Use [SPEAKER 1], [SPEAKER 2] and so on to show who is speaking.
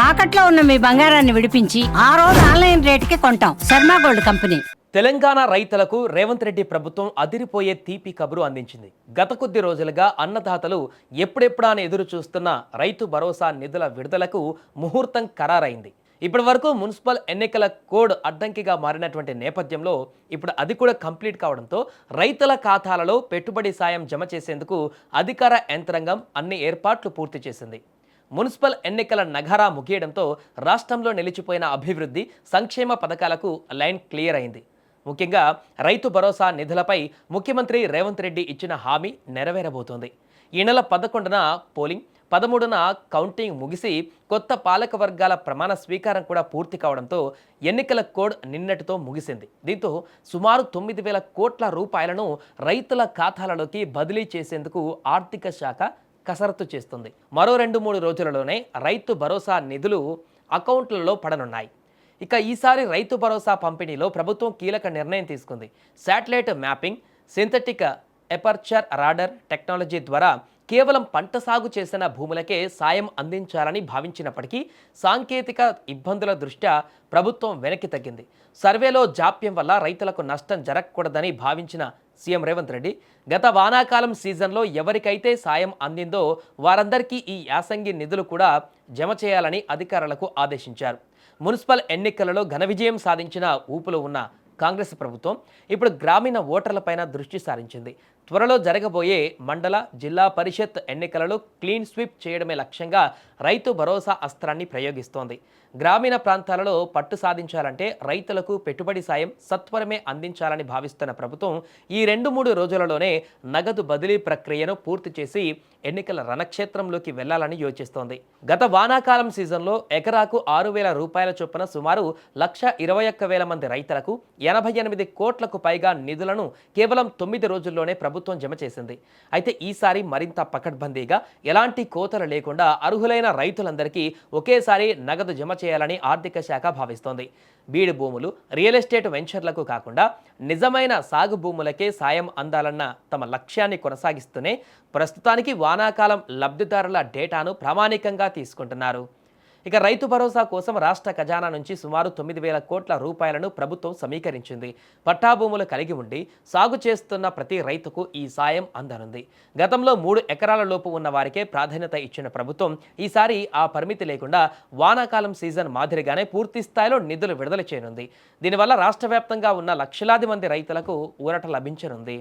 [SPEAKER 1] తాకట్లో ఉన్న మీ బంగారాన్ని విడిపించి ఆ రోజు ఆన్లైన్ రేటుకి కొంటాం. Sharma gold company.
[SPEAKER 2] తెలంగాణ రైతులకు రేవంత్ రెడ్డి ప్రభుత్వం అదిరిపోయే తీపి కబురు అందించింది. గత కొద్ది రోజులుగా అన్నదాతలు ఎప్పుడెప్పుడా అని ఎదురు చూస్తున్న రైతు భరోసా నిధుల విడుదలకు ముహూర్తం ఖరారైంది. ఇప్పటి వరకు మున్సిపల్ ఎన్నికల కోడ్ అడ్డంకిగా మారినటువంటి నేపథ్యంలో ఇప్పుడు అది కూడా కంప్లీట్ కావడంతో రైతుల ఖాతాలలో పెట్టుబడి సాయం జమ చేసేందుకు అధికార యంత్రాంగం అన్ని ఏర్పాట్లు పూర్తి చేసింది. మున్సిపల్ ఎన్నికల నగారా ముగియడంతో రాష్ట్రంలో నిలిచిపోయిన అభివృద్ధి సంక్షేమ పథకాలకు లైన్ క్లియర్ అయింది. ముఖ్యంగా రైతు భరోసా నిధులపై ముఖ్యమంత్రి రేవంత్ రెడ్డి ఇచ్చిన హామీ నెరవేరబోతోంది. ఈ నెల 11న పోలింగ్, 13న కౌంటింగ్ ముగిసి కొత్త పాలక వర్గాల ప్రమాణ స్వీకారం కూడా పూర్తి కావడంతో ఎన్నికల కోడ్ నిన్నటితో ముగిసింది. దీంతో సుమారు 9,000 కోట్ల రూపాయలను రైతుల ఖాతాలలోకి బదిలీ చేసేందుకు ఆర్థిక శాఖ కసరత్తు చేస్తుంది. మరో 2-3 రోజులలోనే రైతు భరోసా నిధులు అకౌంట్లలో పడనున్నాయి. ఇక ఈసారి రైతు భరోసా పంపిణీలో ప్రభుత్వం కీలక నిర్ణయం తీసుకుంది. Satellite mapping, synthetic aperture radar technology ద్వారా కేవలం పంట సాగు చేసిన భూములకే సాయం అందించాలని భావించినప్పటికీ సాంకేతిక ఇబ్బందుల దృష్ట్యా ప్రభుత్వం వెనక్కి తగ్గింది. సర్వేలో జాప్యం వల్ల రైతులకు నష్టం జరగకూడదని భావించిన సీఎం రేవంత్ రెడ్డి గత వానాకాలం సీజన్లో ఎవరికైతే సాయం అందిందో వారందరికీ ఈ యాసంగి నిధులు కూడా జమ చేయాలని అధికారులకు ఆదేశించారు. మున్సిపల్ ఎన్నికలలో ఘన విజయం సాధించిన ఊపులో ఉన్న కాంగ్రెస్ ప్రభుత్వం ఇప్పుడు గ్రామీణ ఓటర్లపైన దృష్టి సారించింది. త్వరలో జరగబోయే మండల, జిల్లా పరిషత్ ఎన్నికలలో క్లీన్ స్వీప్ చేయడమే లక్ష్యంగా రైతు భరోసా అస్త్రాన్ని ప్రయోగిస్తోంది. గ్రామీణ ప్రాంతాలలో పట్టు సాధించాలంటే రైతులకు పెట్టుబడి సాయం సత్వరమే అందించాలని భావిస్తున్న ప్రభుత్వం ఈ 2-3 రోజులలోనే నగదు బదిలీ ప్రక్రియను పూర్తి చేసి ఎన్నికల రణక్షేత్రంలోకి వెళ్లాలని యోచిస్తోంది. గత వానాకాలం సీజన్లో ఎకరాకు 6,000 రూపాయల చొప్పున సుమారు 1,21,000 మంది రైతులకు 88 కోట్లకు పైగా నిధులను కేవలం 9 రోజుల్లోనే ప్రభుత్వం జమ చేసింది. అయితే ఈసారి మరింత పకడ్బందీగా ఎలాంటి కోతలు లేకుండా అర్హులైన రైతులందరికీ ఒకేసారి నగదు జమ చేయాలని ఆర్థిక శాఖ భావిస్తోంది. బీడు భూములు, రియల్ ఎస్టేట్ వెంచర్లకు కాకుండా నిజమైన సాగు భూములకే సాయం అందాలన్న తమ లక్ష్యాన్ని కొనసాగిస్తూనే ప్రస్తుతానికి వానాకాలం లబ్ధిదారుల డేటాను ప్రామాణికంగా తీసుకుంటున్నారు. ఇక రైతు భరోసా కోసం రాష్ట్ర ఖజానా నుంచి సుమారు 9,000 కోట్ల రూపాయలను ప్రభుత్వం సమీకరించింది. పట్టా భూములు కలిగి ఉండి సాగు చేస్తున్న ప్రతి రైతుకు ఈ సాయం అందనుంది. గతంలో 3 ఎకరాల లోపు ఉన్న వారికే ప్రాధాన్యత ఇచ్చిన ప్రభుత్వం ఈసారి ఆ పరిమితి లేకుండా వానాకాలం సీజన్ మాదిరిగానే పూర్తి స్థాయిలో నిధులు విడుదల చేయనుంది. దీనివల్ల రాష్ట్ర వ్యాప్తంగా ఉన్న లక్షలాది మంది రైతులకు ఊరట లభించనుంది.